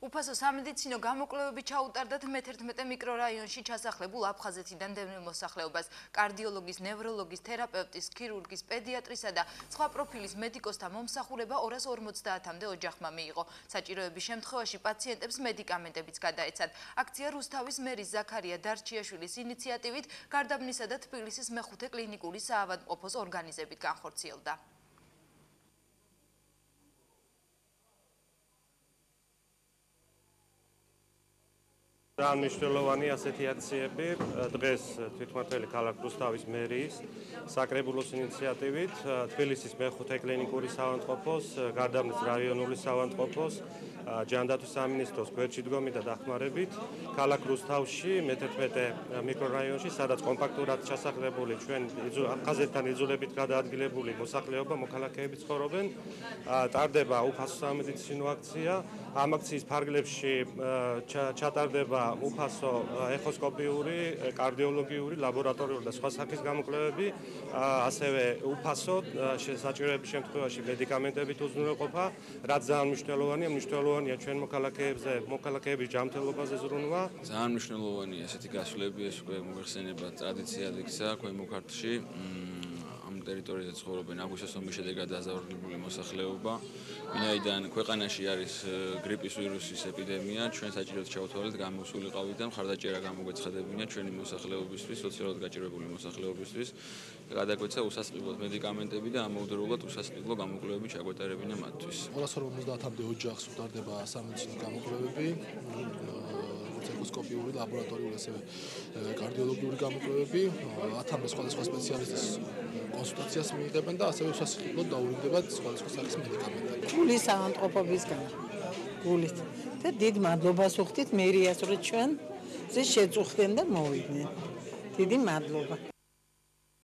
უფასო სამედიცინო გამოკვლევები ჩაუტარდათ მე-11 მიკრორაიონში ჩასახლებულ აფხაზეთიდან დევნილ მოსახლეობას. კარდიოლოგის, ნევროლოგის, თერაპევტის, ქირურგის, პედიატრისა და სხვა პროფილის მედიკოსთა მომსახურება 250-მდე ოჯახმა მიიღო. საჭიროების შემთხვევაში პაციენტებს მედიკამენტებიც გადაეცათ. აქცია რუსთავის მერის ზაქარია დარჩიაშვილის ინიციატივით გარდაბნისა და თბილისის მეხუთე კლინიკური საავადმყოფოს ორგანიზებით განხორციელდა. Მნიშვნელოვანი ასეთი აქციები დღეს თვითმმართველი ქალაქ რუსთავის მერიის საკრებულოს ინიციატივით თბილისის მეხუთე კლინიკური საავადმყოფოს, გარდაბნის რაიონული საავადმყოფოს, ჯანდაცვის სამინისტროს გვერდში დგომით და დახმარებით ქალაქ რუსთავში მე-11 მიკრორაიონში, სადაც კომპაქტურად ჩასახლებული ჩვენ აფხაზეთთან იძულებით გადაადგილებული მოსახლეობა, მოქალაქეები ცხოვრობენ, ტარდება უფასო სამედიცინო აქცია. ამ აქციის ფარგლებში ჩატარდება უფასო ეხოსკოპიური, კარდიოლოგიური, ლაბორატორიული და სხვა სახის გამოკვლევები, ასევე უფასო საჭიროების შემთხვევაში მედიკამენტებით უზრუნველყოფა, რაც ძალიან მნიშვნელოვანია ჩვენ მოქალაქეების ჯანმრთელობაზე ზრუნვა. ძალიან მნიშვნელოვანია ესეთი გასვლები, ეს უკვე მოიხსენება ტრადიციად იქცა ქვემო ქართლში. ამ ტერიტორიაზე ცხოვრობენ აგვისტოს ომის შედეგად დაზავარებული მოსახლეობა. ვინაიდან ქვეყანაში არის გრიპის ვირუსის ეპიდემია, ჩვენ საჭიროდ ჩავთვალეთ გამოსულიყავით და მხარდაჭერა გამოგვეცხადებინა ჩვენი მოსახლეობისთვის, სოციალურად გაჭირვებული მოსახლეობისთვის. გადაგვეცა უსასყიდლოდ მედიკამენტები და ამავდროულად უსასყიდლო გამოკვლევები ჩაგვეტარებინა მათთვის. 250-მდე ოჯახს უტარდება სამედიცინო გამოკვლევები. ეხოსკოპიური, ლაბორატორიული, ასევე კარდიოლოგიური გამოკვლევები, 1000-მდე სხვადასხვა სპეციალისტის კონსულტაციას მიიღებენ და ასევე უსასყიდლოდ დაურიგდებათ სხვადასხვა სახის მედიკამენტები. გულის ავადმყოფობისგან გულით და დიდ მადლობას ვუხდით მერიას, რომ ჩვენ ზე შეწუხდნენ და მოვიდნენ. დიდი მადლობა.